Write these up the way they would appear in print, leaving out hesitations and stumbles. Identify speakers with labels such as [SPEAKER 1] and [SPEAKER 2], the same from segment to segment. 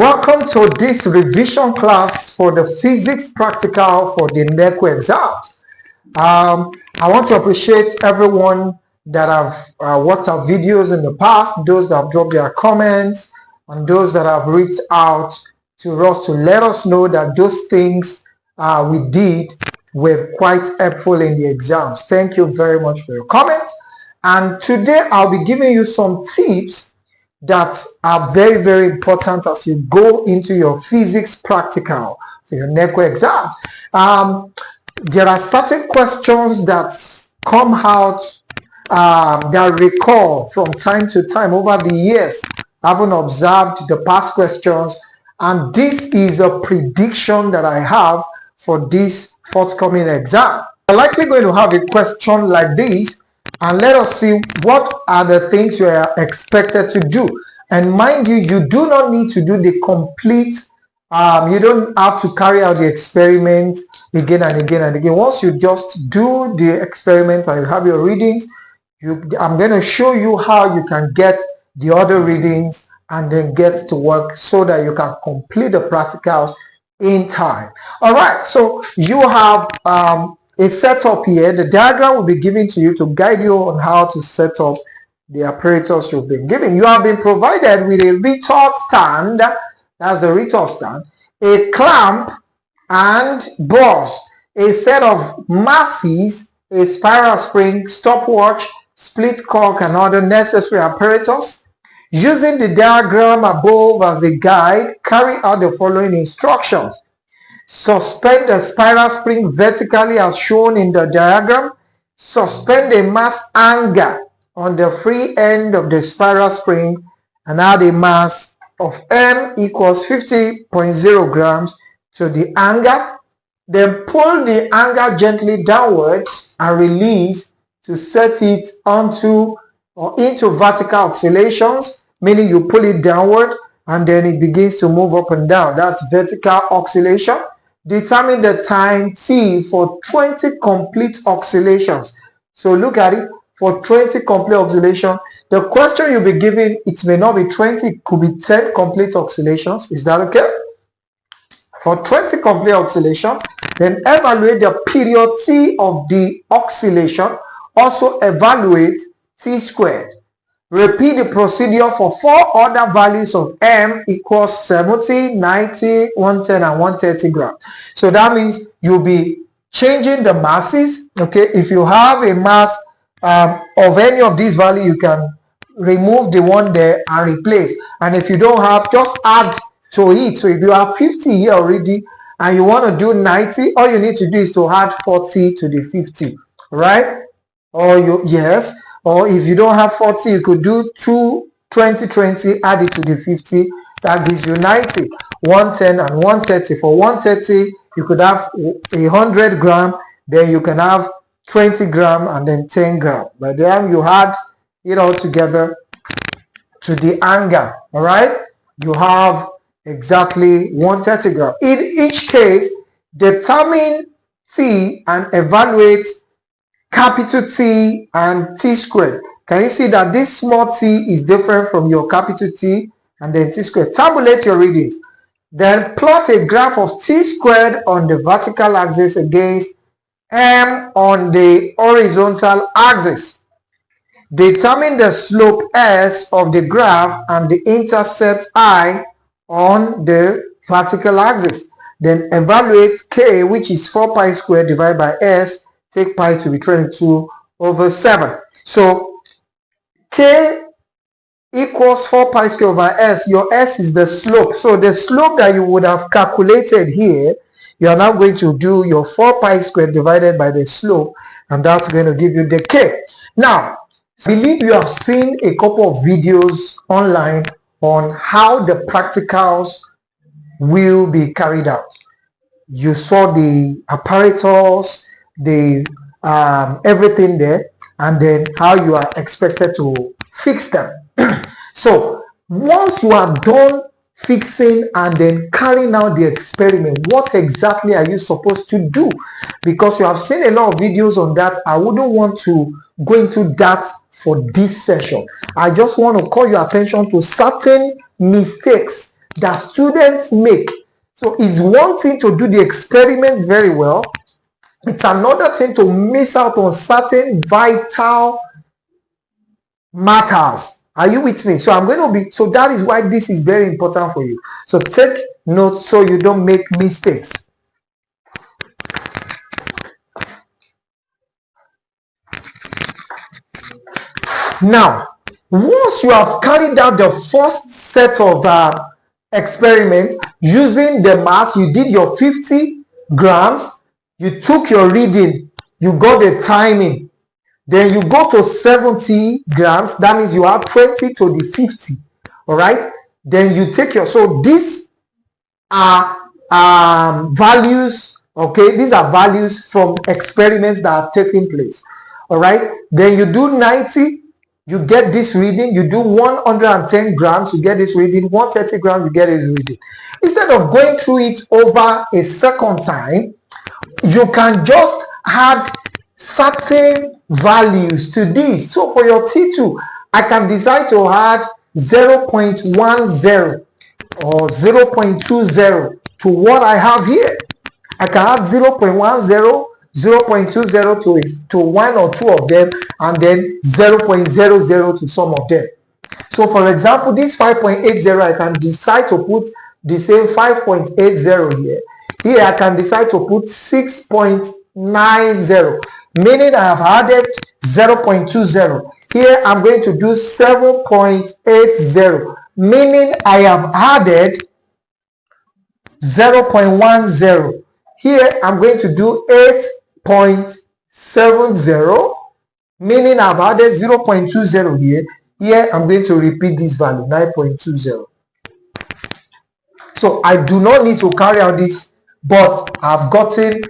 [SPEAKER 1] Welcome to this revision class for the physics practical for the NECO exams. I want to appreciate everyone that have watched our videos in the past, those that have dropped their comments, and those that have reached out to us to let us know that those things we did were quite helpful in the exams. Thank you very much for your comments. And today I'll be giving you some tips that are very, very important as you go into your physics practical for your NECO exam. There are certain questions that come out that recall from time to time over the years. I haven't observed the past questions, and this is a prediction that I have for this forthcoming exam. You're likely going to have a question like this, and let us see what are the things you are expected to do. And mind you, you do not need to do the complete, you don't have to carry out the experiment again and again and again. Once you just do the experiment and you have your readings, I'm going to show you how you can get the other readings and then get to work so that you can complete the practicals in time. All right, so you have a setup here. The diagram will be given to you to guide you on how to set up the apparatus you've been given. You have been provided with a retort stand, that's the retort stand, a clamp and bars, a set of masses, a spiral spring, stopwatch, split cork, and other necessary apparatus. Using the diagram above as a guide, carry out the following instructions. Suspend the spiral spring vertically as shown in the diagram. Suspend a mass hanger on the free end of the spiral spring and add a mass of M equals 50.0 grams to the hanger. Then pull the hanger gently downwards and release to set it onto or into vertical oscillations, meaning you pull it downward and then it begins to move up and down. That's vertical oscillation. Determine the time T for 20 complete oscillations. So look at it. For 20 complete oscillations, the question you'll be given, it may not be 20, it could be 10 complete oscillations. Is that okay? For 20 complete oscillations, then evaluate the period T of the oscillation. Also evaluate T squared. Repeat the procedure for 4 other values of M equals 70, 90, 110, and 130 grams. So that means you'll be changing the masses. Okay, if you have a mass of any of these values, you can remove the one there and replace. And if you don't have, just add to it. So if you have 50 here already and you want to do 90, all you need to do is to add 40 to the 50, right? Or or if you don't have 40, you could do 20, 20, add it to the 50. That gives you 90, 110, and 130. For 130, you could have 100 grams. Then you can have 20 grams and then 10 grams. By the time you add it all together to the hanger, all right, you have exactly 130 grams. In each case, determine T and evaluate capital T and T squared. Can you see that this small t is different from your capital T and then T squared? Tabulate your readings. Then plot a graph of T squared on the vertical axis against M on the horizontal axis. Determine the slope S of the graph and the intercept I on the vertical axis. Then evaluate K, which is 4 pi squared divided by S. Take pi to be 22 over 7. So K equals 4 pi squared over S. Your S is the slope. So the slope that you would have calculated here, you are now going to do your 4 pi squared divided by the slope, and that's going to give you the K. Now, I believe you have seen a couple of videos online on how the practicals will be carried out. You saw the apparatus, the everything there, and then how you are expected to fix them. So once you are done fixing and then carrying out the experiment, what exactly are you supposed to do? Because you have seen a lot of videos on that. I wouldn't want to go into that for this session. I just want to call your attention to certain mistakes that students make. So it's one thing to do the experiment very well. It's another thing to miss out on certain vital matters. Are you with me? So I'm going to be, so that is why this is very important for you. So take notes so you don't make mistakes. Now, once you have carried out the first set of experiment using the mass, you did your 50 grams, you took your reading, you got the timing, then you go to 70 grams, that means you add 20 to the 50, all right? Then you take your, so these are values, okay? These are values from experiments that are taking place, all right? Then you do 90, you get this reading. You do 110 grams, you get this reading. 130 grams, you get this reading. Instead of going through it over a second time, you can just add certain values to this. So for your T2, I can decide to add 0.10 or 0.20 to what I have here. I can add 0.10, 0.20 to one or two of them, and then 0.00 to some of them. So for example, this 5.80, I can decide to put the same 5.80 here. Here I can decide to put 6.90, meaning I have added 0.20. Here I'm going to do 7.80, meaning I have added 0.10. Here I'm going to do 8.70, meaning I've added 0.20 here. Here I'm going to repeat this value, 9.20. So I do not need to carry out this, but I've gotten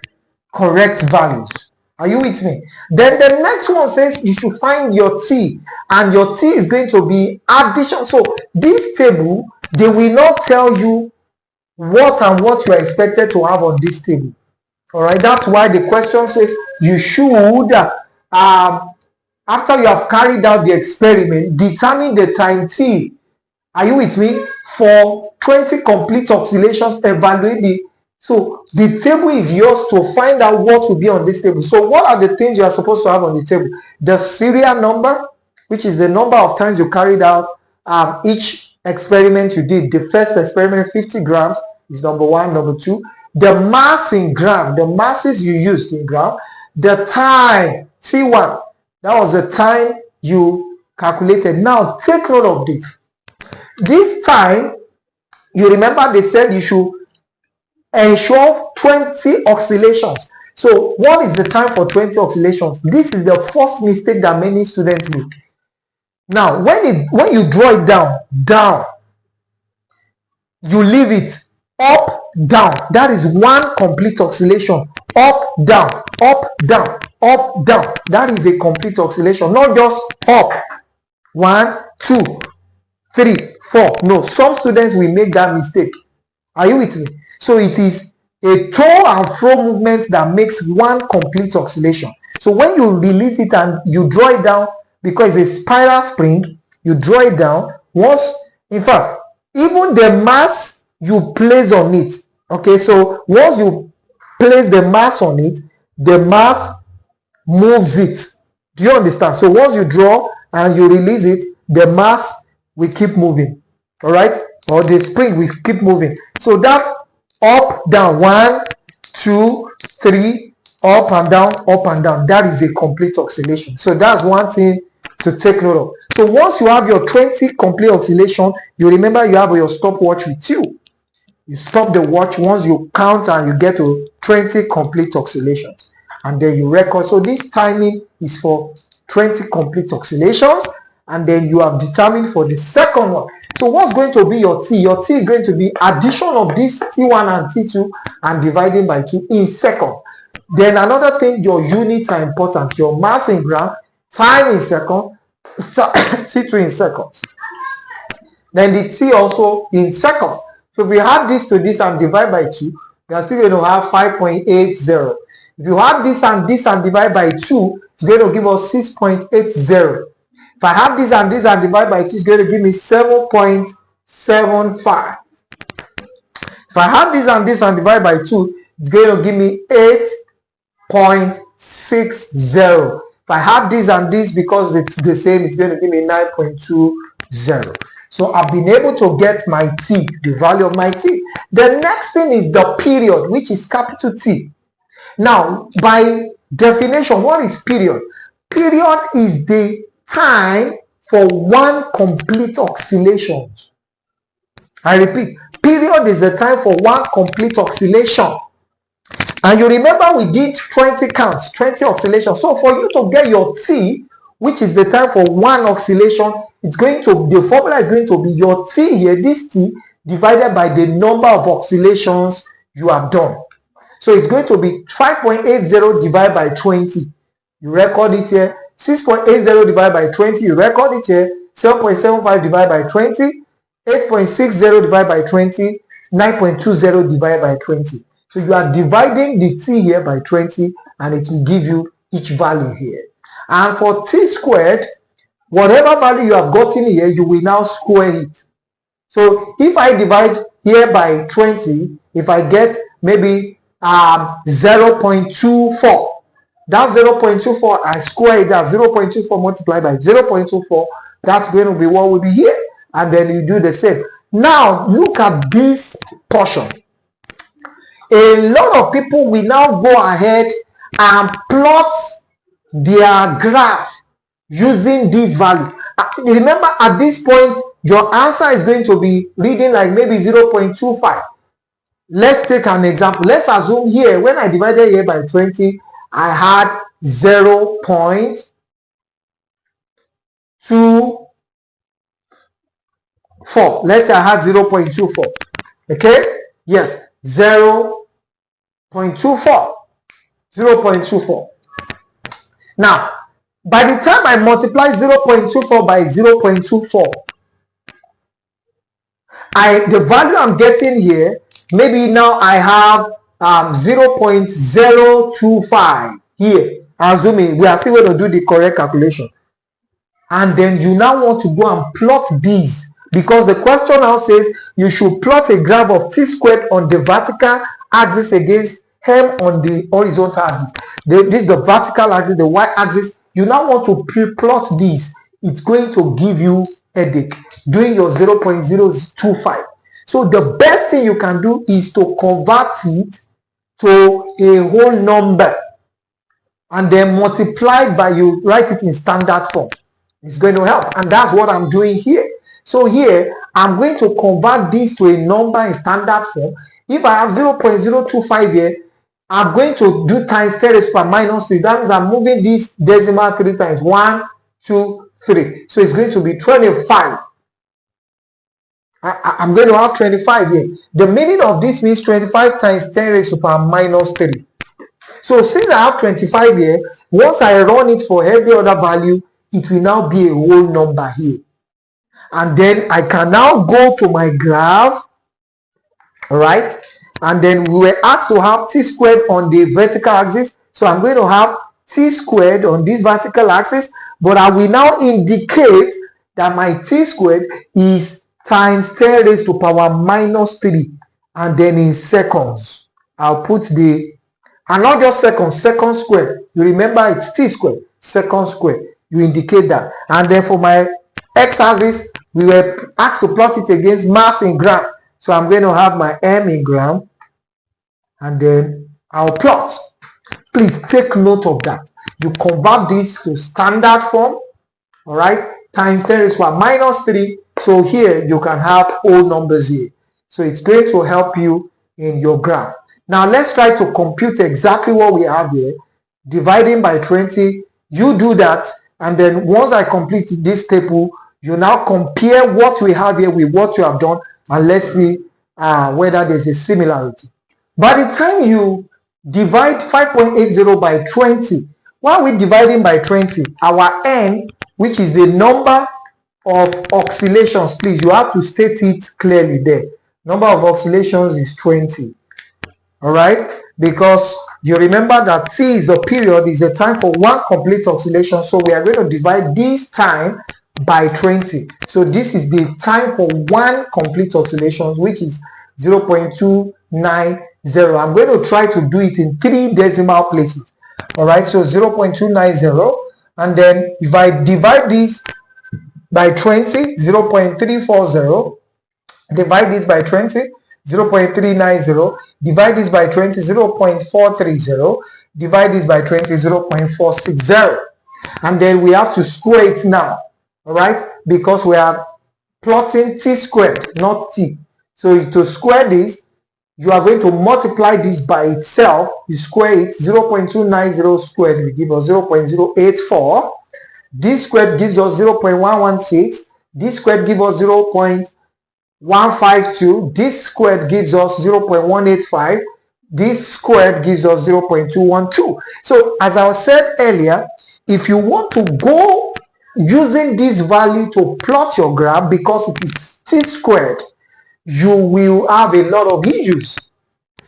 [SPEAKER 1] correct values. Are you with me? Then the next one says you should find your T, and your T is going to be addition. So this table, they will not tell you what and what you are expected to have on this table. All right, that's why the question says you should, after you have carried out the experiment, determine the time T. Are you with me? For 20 complete oscillations, evaluate the, so the table is yours to find out what will be on this table. So what are the things you are supposed to have on the table? The serial number, which is the number of times you carried out each experiment you did. The first experiment, 50 grams, is number one. Number two, the mass in gram, the masses you used in gram. The time, C1, that was the time you calculated. Now take note of this. This time, you remember they said you should ensure 20 oscillations. So what is the time for 20 oscillations? This is the first mistake that many students make. Now when you draw it down, you leave it up, down. That is one complete oscillation. Up, down, up, down, up, down. That is a complete oscillation, not just up. 1, 2, 3, 4. No, some students will make that mistake. Are you with me? So it is a to and fro movement that makes one complete oscillation. So when you release it and you draw it down, because it's a spiral spring, you draw it down. Once, in fact, even the mass you place on it, okay, so once you place the mass on it, the mass moves it. Do you understand? So once you draw and you release it, the mass will keep moving, all right, or the spring will keep moving. So that up, down, 1, 2, 3, up and down, that is a complete oscillation. So that's one thing to take note of. So once you have your 20 complete oscillation, you remember you have your stopwatch with you. You stop the watch once you count and you get to 20 complete oscillations, and then you record. So this timing is for 20 complete oscillations, and then you have determined for the second one. So what's going to be your T? Your T is going to be addition of this T1 and T2 and dividing by 2 in seconds. Then another thing, your units are important. Your mass in gram, time in second, T2 in seconds. Then the T also in seconds. So if we add this to this and divide by 2, we are still going to have 5.80. If you add this and divide by 2, it's going to give us 6.80. If I have this and divide by 2, it's going to give me 7.75. I have this and divide by 2, it's going to give me 8.60. If I have this and this, because it's the same, it's going to give me 9.20. So I've been able to get my t, the value of my t. The next thing is the period, which is capital T. Now, by definition, what is period? Period is the time for one complete oscillation. I repeat, period is the time for one complete oscillation. And you remember we did 20 counts, 20 oscillations. So for you to get your t, which is the time for one oscillation, it's going to, the formula is going to be your t here, this t, divided by the number of oscillations you have done. So it's going to be 5.80 divided by 20. You record it here. 6.80 divided by 20. You record it here. 7.75 divided by 20. 8.60 divided by 20. 9.20 divided by 20. So you are dividing the t here by 20, and it will give you each value here. And for t squared, whatever value you have gotten here, you will now square it. So if I divide here by 20, if I get maybe 0.24, that's 0.24, I square it, that's 0.24 multiplied by 0.24, that's going to be what will be here. And then you do the same. Now look at this portion. A lot of people will now go ahead and plot their graph using this value. Remember, at this point, your answer is going to be reading like maybe 0.25. Let's take an example. Let's assume here, when I divided here by 20, I had 0.24. Let's say I had 0.24. Okay? Yes, 0.24. 0.24. Now, by the time I multiply 0.24 by 0.24, the value I'm getting here, maybe now I have 0.025 here. Assuming we are still going to do the correct calculation. And then you now want to go and plot these, because the question now says you should plot a graph of t squared on the vertical axis against m on the horizontal axis. This is the vertical axis, the y-axis. You now want to plot these. It's going to give you headache doing your 0.025. So the best thing you can do is to convert it to a whole number and then multiply by, you write it in standard form. It's going to help, and that's what I'm doing here. So here I'm going to convert this to a number in standard form. If I have 0.025 here, I'm going to do times 10 raised to the power minus 3. That means I'm moving this decimal 3 times. 1, 2, 3. So it's going to be 25. I'm going to have 25 here. The meaning of this means 25 times 10 raised to the power minus 3. So since I have 25 here, once I run it for every other value, it will now be a whole number here. And then I can now go to my graph, all right? And then we were asked to have t squared on the vertical axis. So I'm going to have t squared on this vertical axis, but I will now indicate that my t squared is times 10 raised to power minus 3. And then in seconds, I'll put the, and not just seconds, second squared. You remember it's t squared, second squared. You indicate that. And then for my x-axis, we were asked to plot it against mass in gram. So I'm going to have my m in gram, and then I'll plot. Please take note of that. You convert this to standard form, all right, times 10 raised to the power minus 3. So here you can have whole numbers here. So it's going to help you in your graph. Now let's try to compute exactly what we have here. Dividing by 20, you do that, and then once I complete this table, you now compare what we have here with what you have done, and let's see whether there's a similarity. By the time you divide 5.80 by 20, why are we dividing by 20? Our n, which is the number of oscillations, please, you have to state it clearly there. Number of oscillations is 20. All right? Because you remember that t is the period, is the time for one complete oscillation. So we are going to divide this time by 20. So this is the time for one complete oscillation, which is 0.290. I'm going to try to do it in 3 decimal places. All right, so 0.290, and then if I divide this by 20, 0.340, divide this by 20, 0.390, divide this by 20, 0.430, divide this by 20, 0.460. And then we have to square it now, all right, because we are plotting t squared, not t. So to square this, you are going to multiply this by itself. You square it. 0.290 squared will give us 0.084. This squared gives us 0.116. This squared gives us 0.152. This squared gives us 0.185. This squared gives us 0.212. So as I said earlier, if you want to go using this value to plot your graph because it is t squared, you will have a lot of issues.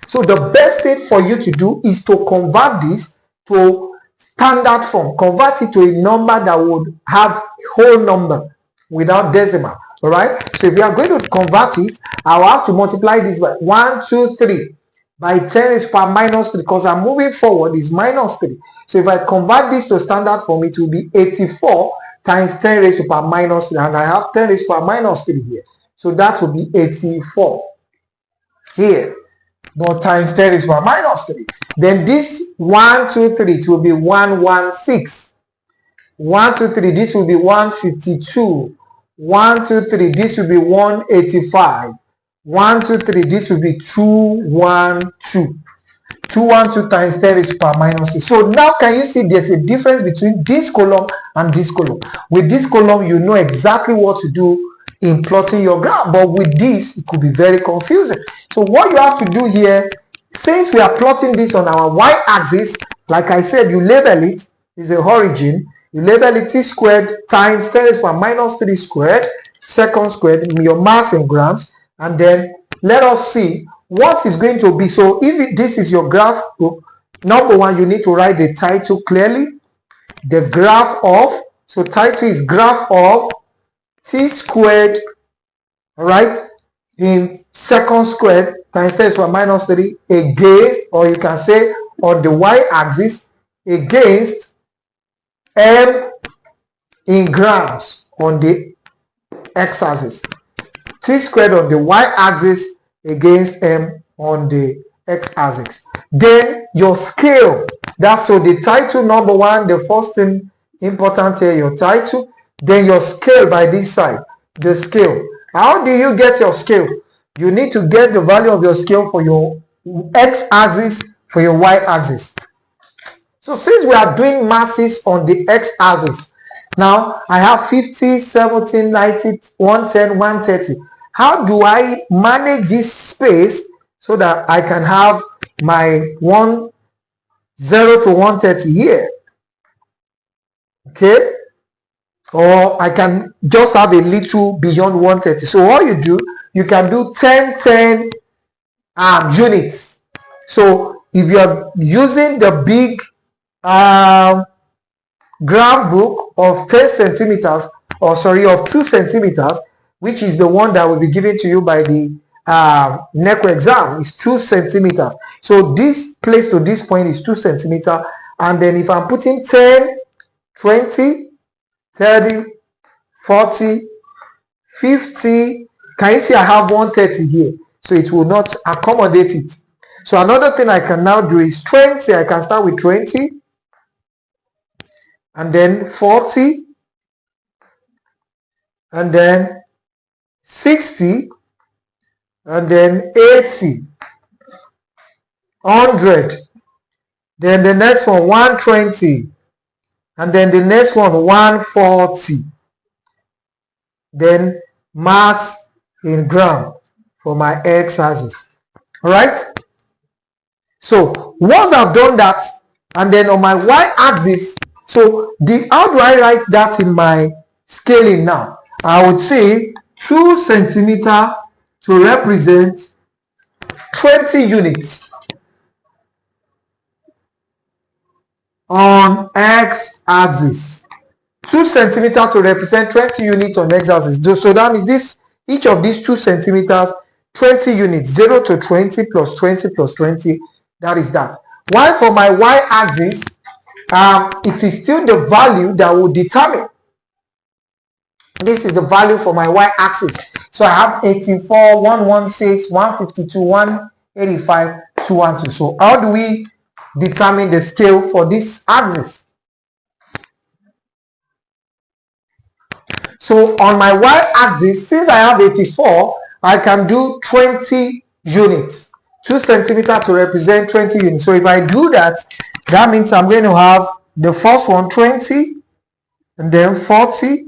[SPEAKER 1] So the best thing for you to do is to convert this to standard form. Convert it to a number that would have whole number without decimal. All right. So if you are going to convert it, I'll have to multiply this by 1, 2, 3 by 10 is power minus 3 because I'm moving forward is minus 3. So if I convert this to standard form, it will be 84 times 10 raised to power minus 3, and I have 10 raised to power minus 3 here. So that will be 84 here, but times 10 raised to power minus 3. Then this 1, 2, 3, it will be 116. 1, 2, 3, this will be 152. 1, 2, 3, this will be 185. 1, 2, 3, this will be 212. 212 times 10 raised to power minus 3. So now can you see there's a difference between this column and this column? With this column, you know exactly what to do in plotting your graph, but with this, it could be very confusing. So what you have to do here, since we are plotting this on our y-axis, like I said, you label it, is the origin, you label it t squared times 10 raised to power minus 3 squared, second squared, your mass in grams, and then let us see what is going to be. So if this is your graph, number one, you need to write the title clearly. The graph of, so title is graph of t squared, all right, in second squared times 10 raised to power minus 3 against, or you can say on the y-axis, against m in grams on the x-axis. T squared on the y-axis against m on the x-axis. Then your scale, that's so the title number one, the first thing important here, your title, then your scale by this side, the scale. How do you get your scale? You need to get the value of your scale for your x-axis, for your y-axis. So since we are doing masses on the x-axis, now I have 50, 70, 90, 110, 130. How do I manage this space so that I can have my 10 to 130 here? Okay? Or I can just have a little beyond 130. So what you do, you can do 10 units. So if you are using the big graph book of 10 centimeters, or sorry, of 2 centimeters, which is the one that will be given to you by the NECO exam, is 2 centimeters. So this place to this point is 2 centimeters. And then if I'm putting 10, 20, 30, 40, 50, can you see I have 130 here? So it will not accommodate it. So another thing I can now do is 20. I can start with 20, and then 40, and then 60, and then 80, 100, then the next one 120, and then the next one 140, then mass in gram for my x-axis. All right, so once I've done that, and then on my y-axis, so how do I write that in my scaling now? I would say 2 centimeters to represent 20 units on x-axis. 2 centimeters to represent 20 units on x-axis. So that means this, each of these 2 centimeters 20 units, 0 to 20 plus 20 plus 20, that is that. While for my y-axis, it is still the value that will determine. This is the value for my y-axis. So I have 84, 116, 152, 185, 212. So how do we determine the scale for this axis? So on my y-axis, since I have 84, I can do 20 units. 2 centimeters to represent 20 units. So if I do that, that means I'm going to have the first one 20, and then 40,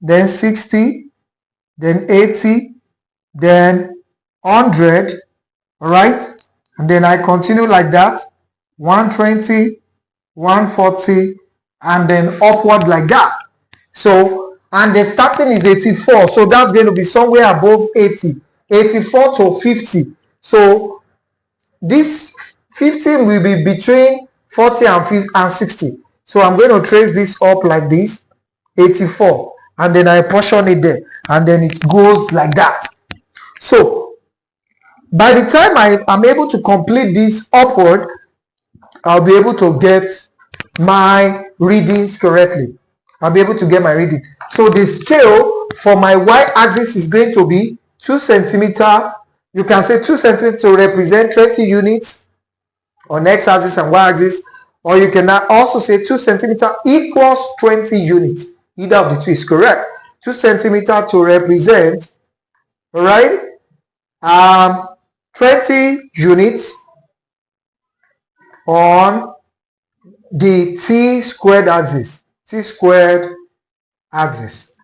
[SPEAKER 1] then 60, then 80, then 100, all right? And then I continue like that, 120, 140, and then upward like that. So, and the starting is 84, so that's going to be somewhere above 80, 84 to 50. So this 50 will be between 40 and 60. So I'm going to trace this up like this, 84, and then I portion it there, and then it goes like that. So by the time I'm able to complete this upward, I'll be able to get my readings correctly. I'll be able to get my reading. So the scale for my y-axis is going to be 2 centimeters. You can say 2 centimeters to represent 20 units on x-axis and y-axis, or you can also say 2 centimeters equals 20 units. Either of the two is correct. 2 centimeters to represent, all right, 20 units on the t squared axis. T squared axis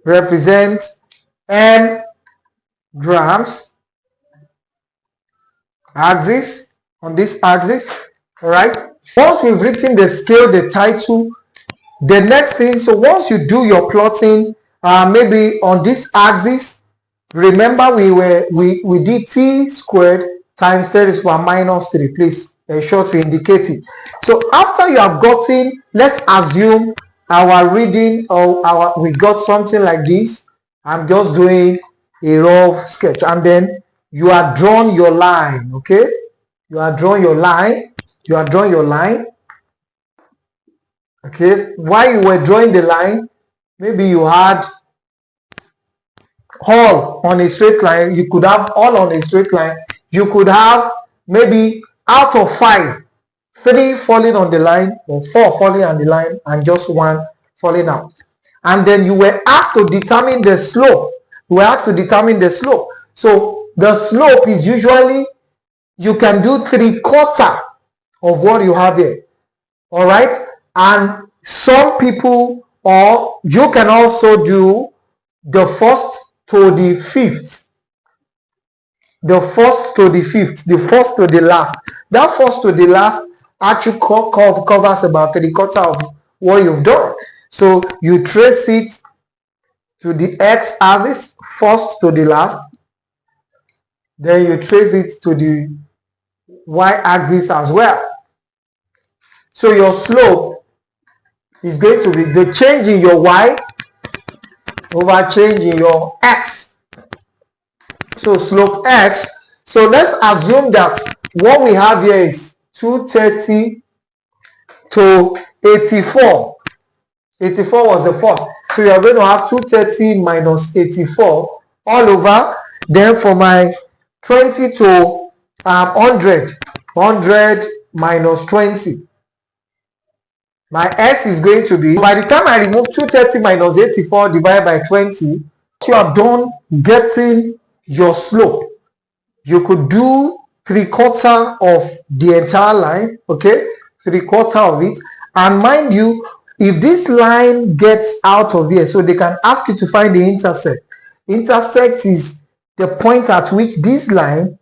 [SPEAKER 1] represent n grams axis on this axis. All right, once we've written the scale, the title, the next thing, so once you do your plotting, maybe on this axis, remember we did t squared times 3 raised to power minus 3. Please ensure to indicate it. So after you have gotten, let's assume our reading, or we got something like this. I'm just doing a rough sketch, and then you are drawing your line. Okay, you are drawing your line. You are drawing your line. Okay, while you were drawing the line, maybe you had all on a straight line. You could have all on a straight line. You could have maybe out of 5, 3 falling on the line, or 4 falling on the line, and just 1 falling out. And then you were asked to determine the slope. You were asked to determine the slope. So the slope is usually, you can do 3/4 of what you have here. All right. And some people, or you can also do the first to the fifth. The first to the fifth, the first to the last. That first to the last actually covers about 3/4 of what you've done. So you trace it to the x-axis, first to the last. Then you trace it to the y-axis as well. So your slope is going to be the change in your y over change in your x. So slope x. So let's assume that what we have here is 230 to 84. 84 was the first. So you are going to have 230 minus 84 all over. Then for my 20 to 100, 100 minus 20. My s is going to be, by the time I remove 230 minus 84 divided by 20, you are done getting your slope. You could do 3/4 of the entire line, okay, 3/4 of it. And mind you, if this line gets out of here, so they can ask you to find the intercept. Intersect is the point at which this line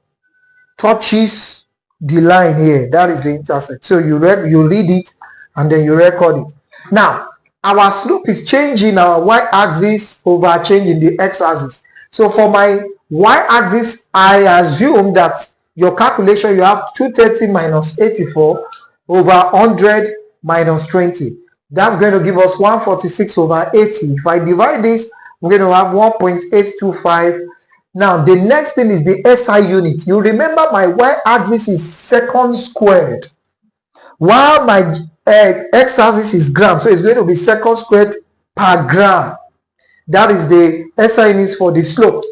[SPEAKER 1] touches the line here. That is the intercept. So you read it, and then you record it. Now, our slope is changing our y-axis over changing the x-axis. So for my y-axis, I assume that your calculation, you have 230 minus 84 over 100 minus 20. That's going to give us 146 over 80. If I divide this, we're going to have 1.825 Now, the next thing is the SI unit. You remember my y-axis is seconds squared, while my x-axis is gram. So it's going to be seconds squared per gram. That is the SI units for the slope.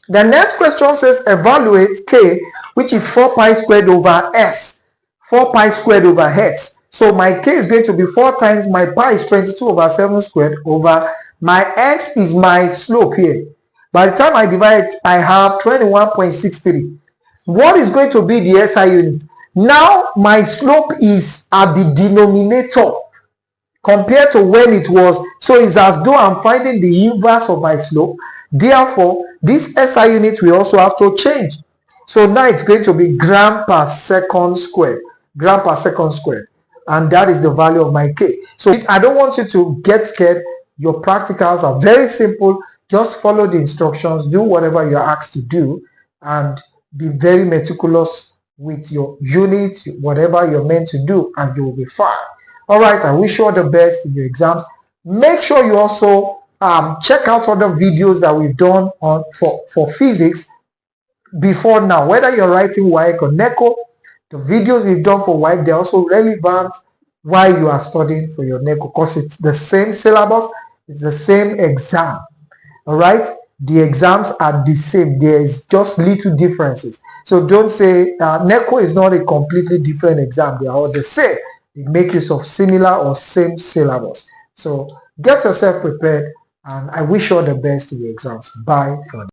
[SPEAKER 1] The next question says evaluate K, which is 4 pi squared over S, 4 pi squared over X. So my K is going to be 4 times my pi is 22 over 7 squared over my X is my slope here. By the time I divide, I have 21.63. What is going to be the SI unit? Now my slope is at the denominator compared to when it was. So it's as though I'm finding the inverse of my slope. Therefore, this SI unit will also have to change. So now it's going to be gram per second squared. Gram per second squared. And that is the value of my K. So I don't want you to get scared. Your practicals are very simple. Just follow the instructions. Do whatever you're asked to do. And be very meticulous with your units, whatever you're meant to do, and you will be fine. All right, I wish you all the best in your exams. Make sure you also check out other videos that we've done for physics before now. Whether you're writing WAEC or NECO, the videos we've done for WAEC, they're also relevant while you are studying for your NECO, because it's the same syllabus, it's the same exam. All right, the exams are the same. There's just little differences. So don't say NECO is not a completely different exam. They are all the same. They make use of similar or same syllabus. So get yourself prepared, and I wish you all the best in your exams. Bye for now.